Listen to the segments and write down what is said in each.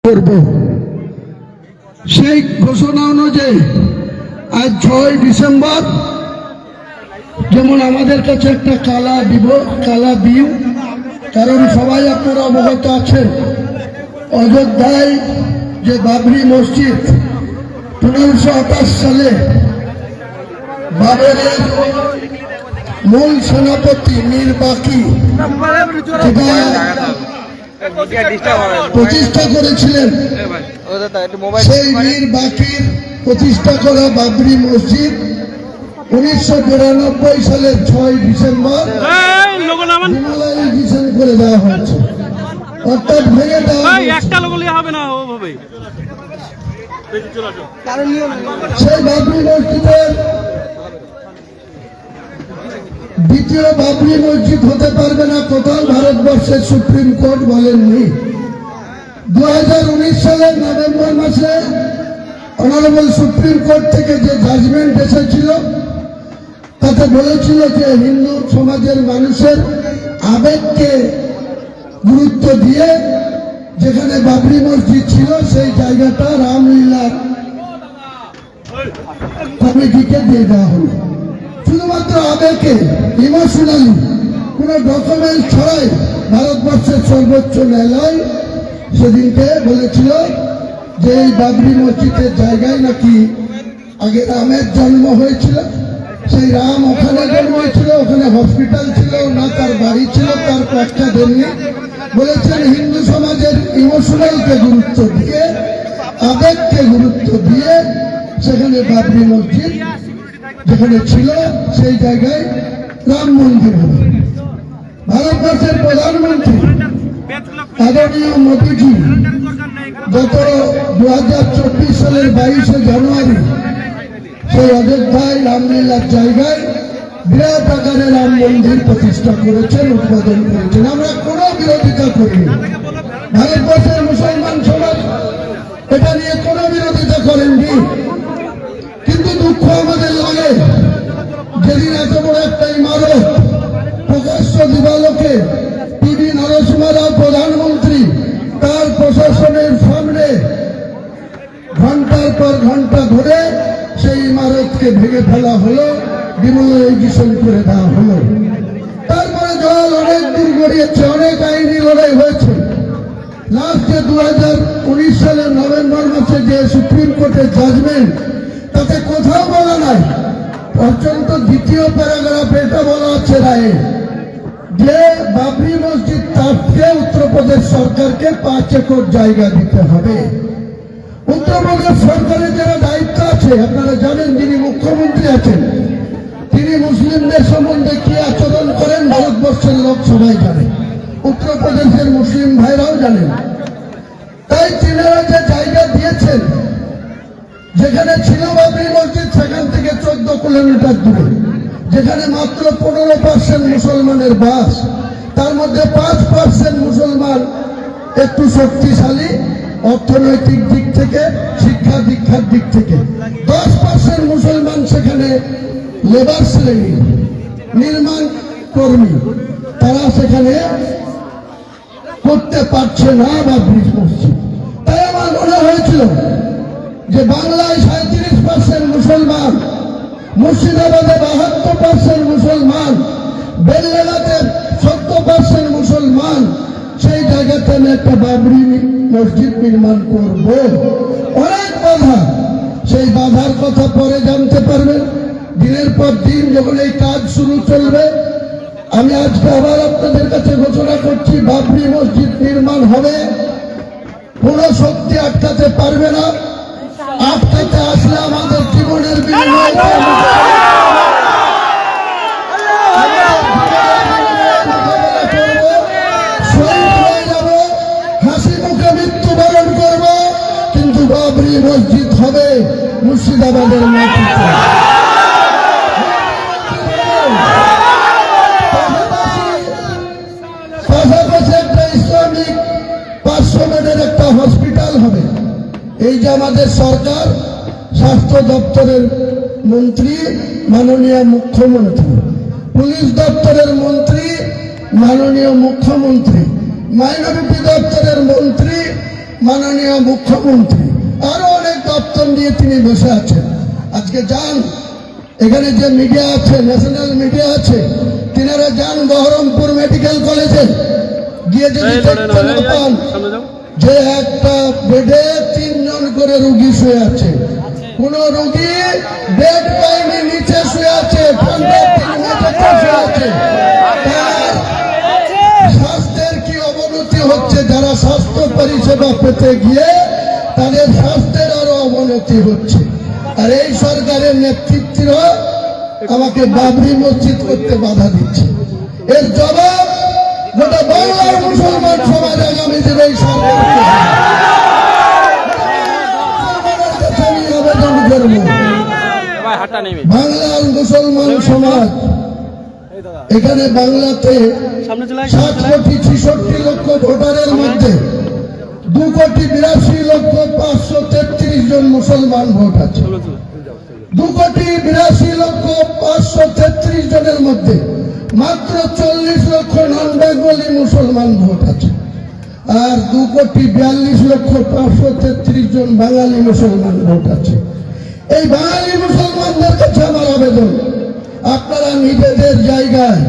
করব সেই ঘোষণা অনুযায়ী আজ 6 ডিসেম্বর যেমন আমাদের কাছে একটা কালা দিন, কারণ সবাই আপনারা অবগত আছেন অযোধ্যায় যে বাবরি মসজিদ 1528 সালে বাবরের মূল সেনাপতি মীর বাকি প্রতিষ্ঠা করেছিলেন, সেই মীর বাকির প্রতিষ্ঠা করা বাবরি মসজিদ 1992 সালের 6 ডিসেম্বর ডিমোলাইজেশন করে দেওয়া হয়েছে, অর্থাৎ ভেঙে দেওয়া হয়েছে। সেই বাবরি মসজিদের দ্বিতীয় বাবরি মসজিদ হতে পারবে না, কোথাও ভারতবর্ষের সুপ্রিম কোর্ট বলেননি। 2019 সালের নভেম্বর মাসে অনারেবল সুপ্রিম কোর্ট থেকে যে জাজমেন্ট এসেছিল তাতে বলেছিল যে হিন্দু সমাজের মানুষের আবেগকে গুরুত্ব দিয়ে যেখানে বাবরি মসজিদ ছিল সেই জায়গাটা রামলীলার কমিটিকে দিয়ে দেওয়া হলো। শুধুমাত্র আবেগে, ইমোশনালি, কোন ডকুমেন্ট ছাড়াই ভারতবর্ষের সর্বোচ্চ ন্যায়ালয় সেদিনকে বলেছিল যে এই বাবরি মসজিদের জায়গায় নাকি আগে রামের জন্ম হয়েছিল, সেই রাম ওখানে জন্ম হয়েছিল, ওখানে হসপিটাল ছিল না, তার বাড়ি ছিল, তার ব্যাখ্যা দেননি। বলেছেন হিন্দু সমাজের ইমোশনালকে গুরুত্ব দিয়ে, আবেগকে গুরুত্ব দিয়ে সেখানে বাবরি মসজিদ যেখানে ছিল সেই জায়গায় রাম মন্দির হবে। ভারতবর্ষের প্রধানমন্ত্রী আদরণীয় মোদীজি গত 2024 সালের 22শে জানুয়ারি সেই অযোধ্যায় রামলীলার জায়গায় বিরাট আকারে রাম মন্দির প্রতিষ্ঠা করেছেন, উদ্বোধন করেছেন। আমরা কোনো বিরোধিতা করিনি, ভারতবর্ষের মুসলমান সমাজ এটা নিয়ে কোনো বিরোধিতা করেননি। কিন্তু দুঃখ আমাদের লাগে যেদিন এত বড় একটা ইমারত প্রকাশ্য দিবালোকে টিভি নরসিংহ রাও প্রধানমন্ত্রী তার প্রশাসনের সামনে ঘন্টার পর ঘন্টা ধরে সেই ইমারতকে ভেঙে ফেলা হলো, ডিমোলাইজেশন করে দেওয়া হলো। তারপরে জল অনেক দূর গড়িয়েছে, অনেক আইনি লড়াই হয়েছে। লাস্টে 2019 সালের নভেম্বর মাসে যে সুপ্রিম কোর্টের জাজমেন্ট তাতে কোথাও বলা নাই, পর্যন্ত দ্বিতীয় প্যারাগ্রাফে এটা বলা আছে রায়ে যে বাবরি মসজিদ তাকে উত্তরপ্রদেশ সরকারকে 5 একর জায়গা দিতে হবে। উত্তরপ্রদেশ সরকারের যারা দায়িত্ব আছে আপনারা জানেন, যিনি মুখ্যমন্ত্রী আছেন তিনি মুসলিমদের সম্বন্ধে কি আচরণ করেন ভারতবর্ষের লোক সবাই জানে, উত্তরপ্রদেশের মুসলিম ভাইরাও জানেন। তাই তিনারা যে জায়গা দিয়েছেন যেখানে ছিল বাবরি মসজিদ সেখান থেকে 14 কিলোমিটার দূরে, যেখানে মাত্র 15% মুসলমানের বাস, তার মধ্যে 5% মুসলমান একটু শক্তিশালী অর্থনৈতিক দিক থেকে, শিক্ষা দীক্ষার দিক থেকে, 10% মুসলমান সেখানে লেবার শ্রেণী, নির্মাণ কর্মী, তারা সেখানে করতে পারছে না বাবরি মসজিদ। তাই আমার মনে হয়েছিল যে বাংলায় 37% মুসলমান, মুর্শিদাবাদে 72% মুসলমান, বেলগাতে 70% মুসলমান, সেই জায়গাতে আমি একটা বাবরি মসজিদ নির্মাণ করব। অনেক বাধা, সেই বাধার কথা পরে জানতে পারবেন। দিনের পর দিন যখন এই কাজ শুরু চলবে, আমি আজকে আবার আপনাদের কাছে ঘোষণা করছি বাবরি মসজিদ নির্মাণ হবে। কোনো শক্তি আটকাতে পারবে না, আটকাতে আসলে আমাদের জীবনের বিনিময়ে হাসি মুখে মৃত্যুবরণ করব, কিন্তু বাবরি মসজিদ হবে মুর্শিদাবাদের মাটিতে। পাশাপাশি একটা ইসলামিক 500 বেডের একটা হসপিটাল হবে। এই যে আমাদের সরকার, স্বাস্থ্য দপ্তরের মন্ত্রী মাননীয় মুখ্যমন্ত্রী, পুলিশ দপ্তরের মন্ত্রী মাননীয় মুখ্যমন্ত্রী, মাইনরিটি দপ্তরের মন্ত্রী মাননীয় মুখ্যমন্ত্রী, আরো অনেক দপ্তর নিয়ে তিনি বসে আছেন। আজকে যান, এখানে যে মিডিয়া আছে, ন্যাশনাল মিডিয়া আছে, তিনারা যান বহরমপুর মেডিকেল কলেজে গিয়ে যদি দেখতে না পান যে একটা বেডে 3 জন করে রুগী শুয়ে আছে, কোন রুগী বেড পায়নি, নিচে শুয়ে আছে, শুয়ে আছে। স্বাস্থ্যের কি অবনতি হচ্ছে, যারা স্বাস্থ্য পরিষেবা পেতে গিয়ে তাদের স্বাস্থ্যের আরো অবনতি হচ্ছে। আর এই সরকারের নেতৃত্বরা আমাকে বাবরি মসজিদ করতে বাধা দিচ্ছে। এর জবাব গোটা বাংলার মুসলমান সমাজ আগামী দিনে এই সরকারকে আমি আবেদন করব। বাংলার মুসলমান সমাজ, এখানে বাংলাতে 7,66,00,000 ভোটারের মধ্যে 2,82,533 জন মুসলমান ভোট আছে। 2,82,533 জনের মধ্যে মাত্র 40 লক্ষ নন বেঙ্গলি মুসলমান ভোট আছে, আর 2,42,533 জন বাঙালি মুসলমান ভোট আছে। এই বাঙালি মুসলমানদের কাছে আমার আবেদন, আপনারা নিজেদের জায়গায়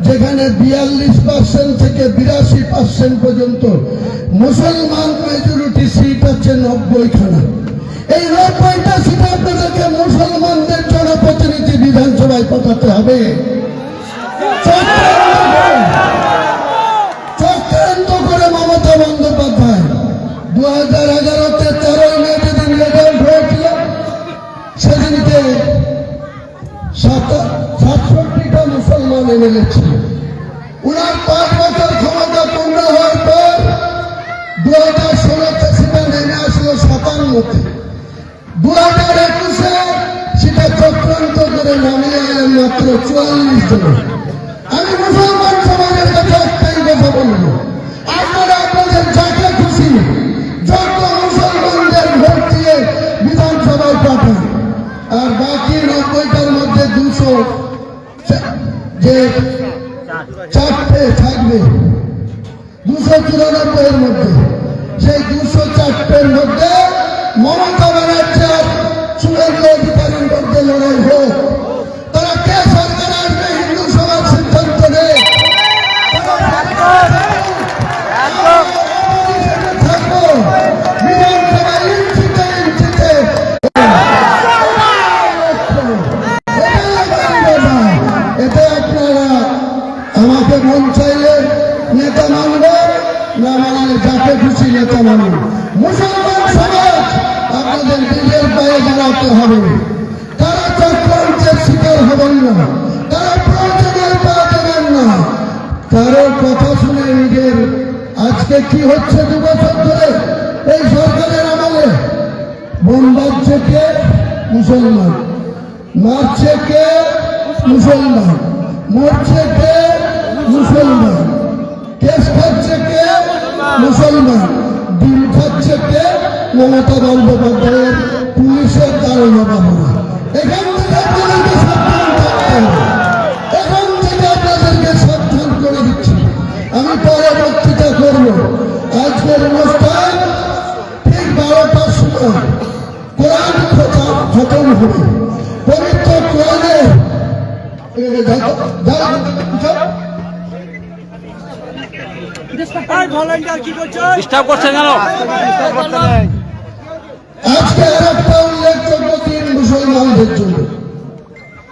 যেখানে 42% থেকে 82% পর্যন্ত মুসলমান মেজরিটি সিট আছে 90খানা, এই 90টা সিট আপনাদেরকে মুসলমানদের জনপ্রতিনিধি বিধানসভায় পাঠাতে হবে। চক্রান্ত করে মমতা বন্দ্যোপাধ্যায় 2011-তে 13 মে যেদিন রেজাল্ট হয়েছিল, সেদিনকে 67টা মুসলমান এমএলএ ছিল। উনার 5 বছর ক্ষমতা পূর্ণ হওয়ার পর 2016-তে সেটা নেমে আসলো 57-তে। 2021-এ সেটা চক্রান্ত করে নামিয়ে এলেন মাত্র 44 জন। আমি মুসলমান সমাজের কাছে একটাই কথা বলবো, আপনারা আপনাদের যাকে খুশি যত মুসলমানদের ভোট দিয়ে বিধানসভায় পাঠান, আর বাকি 90টার মধ্যে 200 যে 4টে থাকবে, 294-এর মধ্যে, সেই 204-এর মধ্যে মমতা ব্যানার্জি আর শুভেন্দু অধিকারীর মধ্যে লড়াই হোক। তারা কে সরকার আসবে হিন্দু সমাজ সিদ্ধান্ত নেই। থাকবো বিধানসভায় ইঞ্চিতে ইঞ্চিতে। এতে আপনারা আমাকে মন চাইলে নেতা মানবেন, না মানলে যাকে খুশি নেতা মানবেন। মুসলমান সমাজ আপনাদের নিজের পায়ে দাঁড়াতে হবে। তারা চক্রান্তের শিকার হবেন না, তারা প্রয়োজনের পা দেবেন না, কারো কথা শুনে নিজের। আজকে কি হচ্ছে 2 বছর ধরে এই সরকারের আমলে? বোমবাচ্ছে কে? মুসলমান। মারছে কে? মুসলমান। মরছে কে? মুসলমান। কেস খাচ্ছে কে? মুসলমান। ডিম খাচ্ছে কে? মমতা বন্দ্যোপাধ্যায়ের পুলিশের কারণে বাবুরা। এখান থেকে আপনাদেরকে সাবধান থাকতে হবে, এখান থেকে আপনাদেরকে সাবধান করে দিচ্ছি। আমি পরে বক্তৃতা করব। আজকের অনুষ্ঠান ঠিক 12টার সময় কোরআন খতম হবে। পবিত্র কোরআনে আজকে আরেকটা উল্লেখযোগ্য দিন মুসলমানদের জন্য,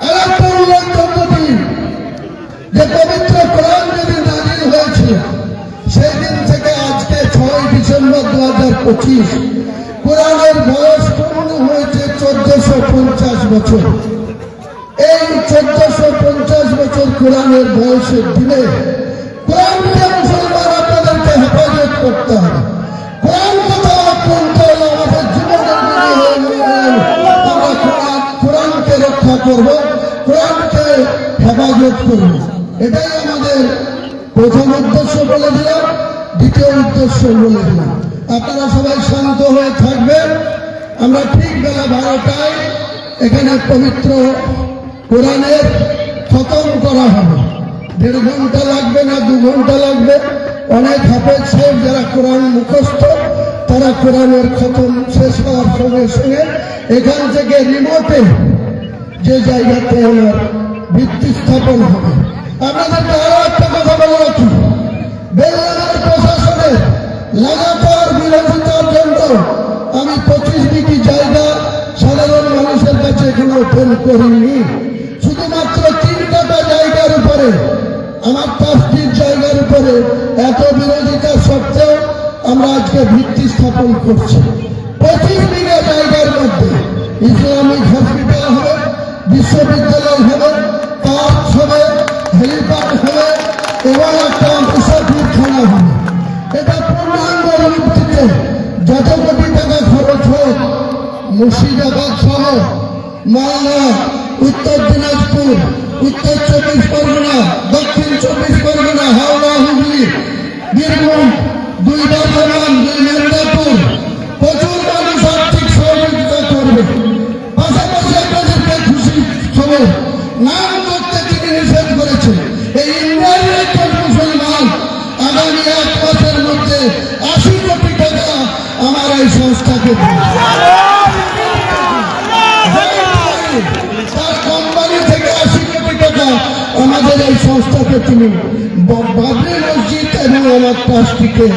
আরেকটা উল্লেখযোগ্য দিন, যে পবিত্র কোরআন যেদিন নাজিল হয়েছিল সেই দিন থেকে আজকে 6 ডিসেম্বর 2025 কোরআনের বয়স পূর্ণ হয়েছে 1450 বছর। এই 1450 বছর কোরআনের বয়সের দিনে কোরআনকে মুসলমান আপনাদেরকে হেফাজত করতে হবে। কোরআন কথা আক্রান্ত হলে আমাদের জীবনের আমরা কোরআনকে রক্ষা করব, কোরআনকে হেফাজত করব। এটাই আমাদের প্রথম উদ্দেশ্য বলে দিলাম। দ্বিতীয় উদ্দেশ্য বলে দিলাম, আপনারা সবাই শান্ত হয়ে থাকবেন। আমরা ঠিক বেলা 12টায় এখানে পবিত্র কোরআনের খতম করা হবে। 1.5 ঘন্টা লাগবে না 2 ঘন্টা লাগবে, অনেক হাফেজ সাহেব যারা কোরআন মুখস্থ, তারা কোরআনের খতম শেষ হওয়ার সঙ্গে সঙ্গে এখান থেকে রিমোটে যে জায়গাতে আমার ভিত্তি স্থাপন হবে। আপনাদেরকে আরো একটা কথা বলে রাখি, বেলগামের প্রশাসনের লাগাতার বিরোধিতার জন্য আমি 25 বিঘি জায়গা সাধারণ মানুষের কাছে এখানে ওপেন করিনি। শুধুমাত্র 3 কাটা জায়গার উপরে, আমার 5টির জায়গার উপরে এত বিরোধিতা সত্ত্বেও আমরা আজকে ভিত্তি স্থাপন করছি। 25 বিঘা জায়গার মধ্যে ইসলামিক হসপিটাল হবে, বিশ্ববিদ্যালয় হবে, পার্ক হবে, হেলিপ্যাড হবে এবং একটা মুসাফিরখানা হবে। এটা পূর্ণাঙ্গ ভিত্তিতে যত কোটি টাকা খরচ হোক, মুর্শিদাবাদ সহ মালদা, উত্তর দিনাজপুর, উত্তর 24 পরগনা, দক্ষিণ 24 পরগনা, হাওড়া, হুগলি, বীরভূম, 2 বর্ধমান, 2 মেদিনীপুর, প্রচুর মানুষ আর্থিক সহযোগিতা করবে। পাশাপাশি আপনাদেরকে খুশি খবর, নাম করতে তিনি নিষেধ করেছেন। এই ইন্ডিয়ান মুসলমান আগামী 1 মাসের মধ্যে 80 কোটি টাকা আমার এই সংস্থাকে তার কোম্পানি থেকে 80 কোটি টাকা আমাদের এই সংস্থাকে তিনি বাবরি মসজিদ এবং আমার ট্রাস্টিকে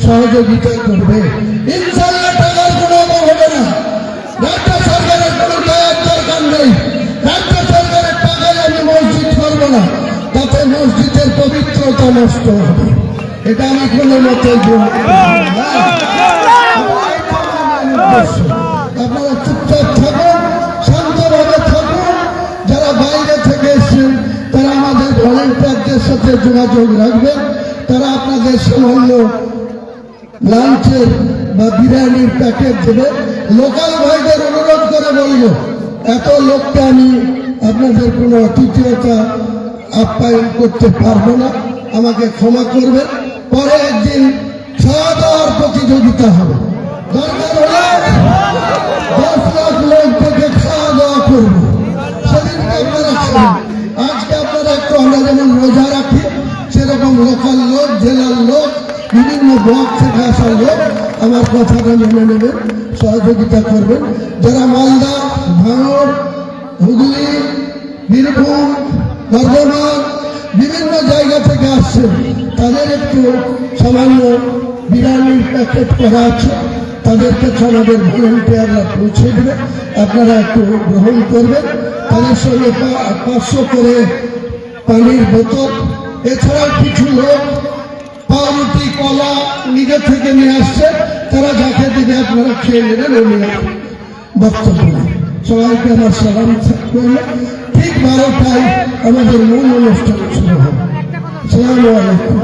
সহযোগিতা করবে। ইনশাআল্লাহ টাকার কোনো অভাব হবে না। রাজ্য সরকারের কোনো দয়ার দরকার নেই। রাজ্য সরকারের টাকায় আমি মসজিদ করব না, তাতে মসজিদের পবিত্রতা নষ্ট হবে। এটা আমি কোনো মতে আপনারা চুপচাপ থাকুন, শান্তভাবে থাকুন। যারা বাইরে থেকে এসেছেন তারা আমাদের ভলেন্টিয়ারদের সাথে যোগাযোগ রাখবেন। তারা আপনাদের সামান্য লাঞ্চের বা বিরিয়ানির প্যাকেট দেবে। লোকাল ভাইদের অনুরোধ করে বলবো, এত লোককে আমি আপনাদের কোনো অতিথিয়তা আপ্যায়ন করতে পারবো না, আমাকে ক্ষমা করবেন। পরে একদিন খাওয়া দাওয়ার প্রতিযোগিতা হবে, দরকার হলে 10 লাখ লোক থেকে খাওয়া দাওয়া করবো, সেদিনকে আপনারা খাবেন। আজকে আপনারা একটু, আমরা যেমন রোজা রাখি সেরকম লোকাল লোক, জেলার লোক, বিভিন্ন ব্লক থেকে আসা লোক আমার কথাটা মেনে নেবেন, সহযোগিতা করবেন। যারা মালদা, ভাঙড়, হুগলি, বীরভূম, বর্ধমান বিভিন্ন জায়গা থেকে আসছেন, তাদের একটু সামান্য বিরিয়ানির প্যাকেট করা আছে, তাদের কাছে আমাদের ভলেন্টিয়াররা পৌঁছে দেবে, আপনারা একটু গ্রহণ করবেন। তাদের সঙ্গে 500 করে পানির বোতল, এছাড়াও কিছু লোক পাউরুটি, কলা নিজে থেকে নিয়ে আসছে, তারা যাকে দিবে আপনারা খেয়ে নেবেন। উনি বক্তব্য সবাইকে আমার সালাম করলে ঠিক 12টায় আমাদের মূল অনুষ্ঠান শুরু হবে। আসসালামু আলাইকুম।